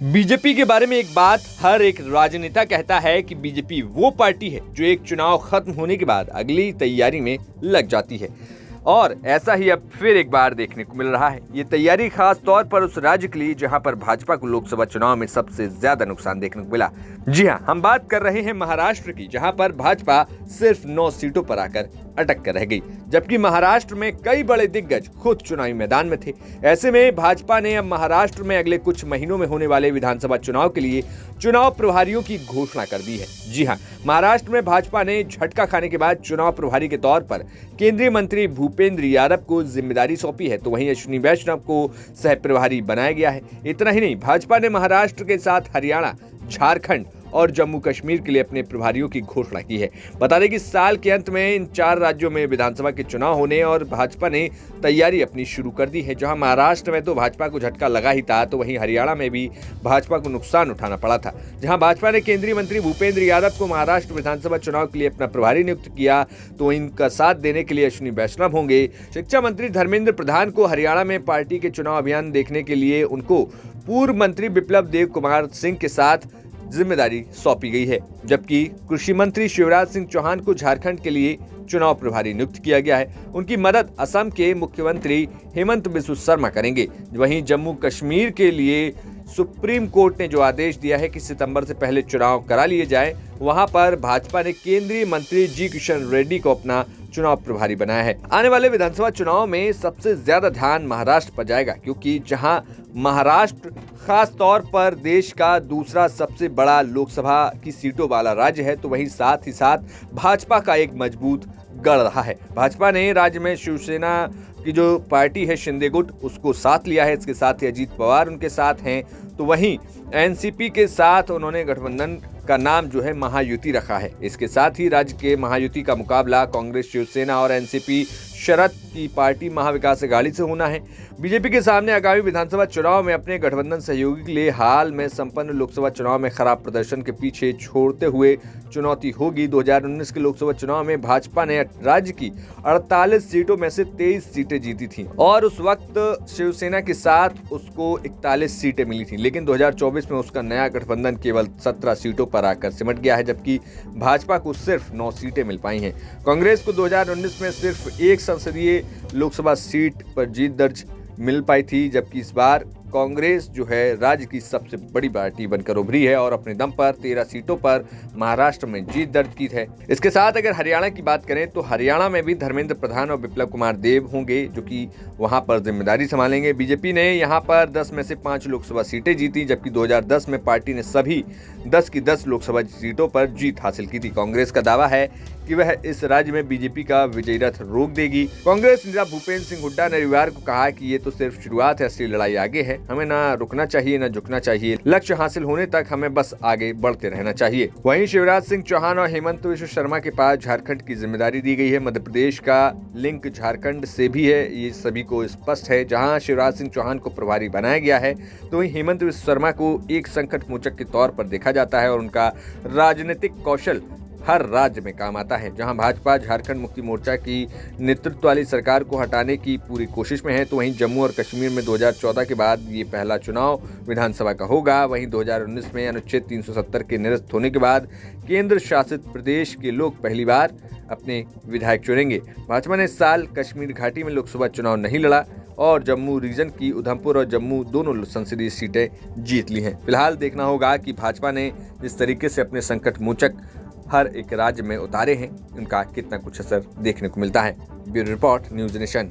BJP के बारे में एक बात हर एक राजनेता कहता है कि बीजेपी वो पार्टी है जो एक चुनाव खत्म होने के बाद अगली तैयारी में लग जाती है, और ऐसा ही अब फिर एक बार देखने को मिल रहा है। ये तैयारी खास तौर पर उस राज्य के लिए जहां पर भाजपा को लोकसभा चुनाव में सबसे ज्यादा नुकसान देखने को मिला। जी हां, हम बात कर रहे हैं महाराष्ट्र की, जहां पर भाजपा सिर्फ 9 सीटों पर आकर अटक कर रह गई, जबकि महाराष्ट्र में कई बड़े दिग्गज खुद चुनावी मैदान में थे। ऐसे में भाजपा ने अब महाराष्ट्र में अगले कुछ महीनों में होने वाले विधानसभा चुनाव के लिए चुनाव प्रभारियों की घोषणा कर दी है। जी हां, महाराष्ट्र में भाजपा ने झटका खाने के बाद चुनाव प्रभारी के तौर पर केंद्रीय मंत्री भूपेंद्र यादव को जिम्मेदारी सौंपी है, तो वहीं अश्विनी वैष्णव को सह प्रभारी बनाया गया है। इतना ही नहीं, भाजपा ने महाराष्ट्र के साथ हरियाणा, झारखंड और जम्मू कश्मीर के लिए अपने प्रभारियों की घोषणा की है। बता दें कि साल के अंत में इन 4 राज्यों में विधानसभा के चुनाव होने और भाजपा ने तैयारी अपनी शुरू कर दी है। जहां महाराष्ट्र में तो भाजपा को झटका लगा ही था, तो वहीं हरियाणा में भी भाजपा को नुकसान उठाना पड़ा था। जहां भाजपा ने केंद्रीय मंत्री भूपेंद्र यादव को महाराष्ट्र विधानसभा चुनाव के लिए अपना प्रभारी नियुक्त किया, तो इनका साथ देने के लिए अश्विनी वैष्णव होंगे। शिक्षा मंत्री धर्मेंद्र प्रधान को हरियाणा में पार्टी के चुनाव अभियान देखने के लिए उनको पूर्व मंत्री बिप्लब देव कुमार सिंह के साथ जिम्मेदारी सौंपी गई है, जबकि कृषि मंत्री शिवराज सिंह चौहान को झारखंड के लिए चुनाव प्रभारी नियुक्त किया गया है। उनकी मदद असम के मुख्यमंत्री हेमंत बिस्वा शर्मा करेंगे। वहीं जम्मू कश्मीर के लिए सुप्रीम कोर्ट ने जो आदेश दिया है कि सितंबर से पहले चुनाव करा लिए जाए, वहां पर भाजपा ने केंद्रीय मंत्री जी किशन रेड्डी को अपना चुनाव प्रभारी बनाया है। आने वाले विधानसभा चुनाव में सबसे ज्यादा ध्यान महाराष्ट्र पर जाएगा, क्योंकि जहां महाराष्ट्र खास तौर पर देश का दूसरा सबसे बड़ा लोकसभा की सीटों वाला राज्य है, तो वहीं साथ ही साथ भाजपा का एक मजबूत गढ़ रहा है। भाजपा ने राज्य में शिवसेना की जो पार्टी है शिंदे गुट, उसको साथ लिया है। इसके साथ ही अजीत पवार उनके साथ हैं, तो वहीं एनसीपी के साथ उन्होंने गठबंधन का नाम जो है महायुति रखा है। इसके साथ ही राज्य के महायुति का मुकाबला कांग्रेस, शिवसेना और एनसीपी शरद की पार्टी महाविकास अघाड़ी से होना है। बीजेपी के सामने आगामी विधानसभा चुनाव में अपने गठबंधन सहयोगी के लिए हाल में संपन्न लोकसभा चुनाव में खराब प्रदर्शन के पीछे छोड़ते हुए चुनौती होगी। 2019 के लोकसभा चुनाव में भाजपा ने राज्य की 48 सीटों में से 23 सीटें जीती थीं, और उस वक्त शिवसेना के साथ उसको 41 सीटें मिली थीं। लेकिन 2024 में उसका नया गठबंधन केवल 17 सीटों पर आकर सिमट गया है, जबकि भाजपा को सिर्फ 9 सीटें मिल पाई हैं। कांग्रेस को 2019 में सिर्फ एक संसदीय लोकसभा सीट पर जीत दर्ज मिल पाई थी, जबकि इस बार कांग्रेस जो है राज्य की सबसे बड़ी पार्टी बनकर उभरी है और अपने दम पर 13 सीटों पर महाराष्ट्र में जीत दर्ज की है। इसके साथ अगर हरियाणा की बात करें तो हरियाणा में भी धर्मेंद्र प्रधान और बिप्लब कुमार देव होंगे, जो कि वहां पर जिम्मेदारी संभालेंगे। बीजेपी ने यहां पर 10 में से 5 लोकसभा सीटें जीती, जबकि 2010 में पार्टी ने सभी 10 की 10 लोकसभा सीटों पर जीत हासिल की थी। कांग्रेस का दावा है कि वह इस राज्य में बीजेपी का विजयी रथ रोक देगी। कांग्रेस नेता भूपेंद्र सिंह हुड्डा ने रविवार को कहा कि ये तो सिर्फ शुरुआत है, असली लड़ाई आगे है। हमें ना रुकना चाहिए, ना झुकना चाहिए। लक्ष्य हासिल होने तक हमें बस आगे बढ़ते रहना चाहिए। वहीं शिवराज सिंह चौहान और हेमंत बिस्वा शर्मा के पास झारखंड की जिम्मेदारी दी गई है। मध्य प्रदेश का लिंक झारखंड से भी है, ये सभी को स्पष्ट है। जहां शिवराज सिंह चौहान को प्रभारी बनाया गया है, तो वहीं हेमंत बिस्वा शर्मा को एक संकट मोचक के तौर पर देखा जाता है और उनका राजनीतिक कौशल हर राज्य में काम आता है। जहां भाजपा झारखंड मुक्ति मोर्चा की नेतृत्व वाली सरकार को हटाने की पूरी कोशिश में है, तो वहीं जम्मू और कश्मीर में 2014 के बाद ये पहला चुनाव विधानसभा का होगा। वहीं 2019 में अनुच्छेद 370 के निरस्त होने के बाद केंद्र शासित प्रदेश के लोग पहली बार अपने विधायक चुनेंगे। भाजपा ने इस साल कश्मीर घाटी में लोकसभा चुनाव नहीं लड़ा और जम्मू रीजन की उधमपुर और जम्मू दोनों संसदीय सीटें जीत ली हैं। फिलहाल देखना होगा कि भाजपा ने जिस तरीके से अपने संकट मोचक हर एक राज्य में उतारे हैं, उनका कितना कुछ असर देखने को मिलता है। Bureau report, news nation.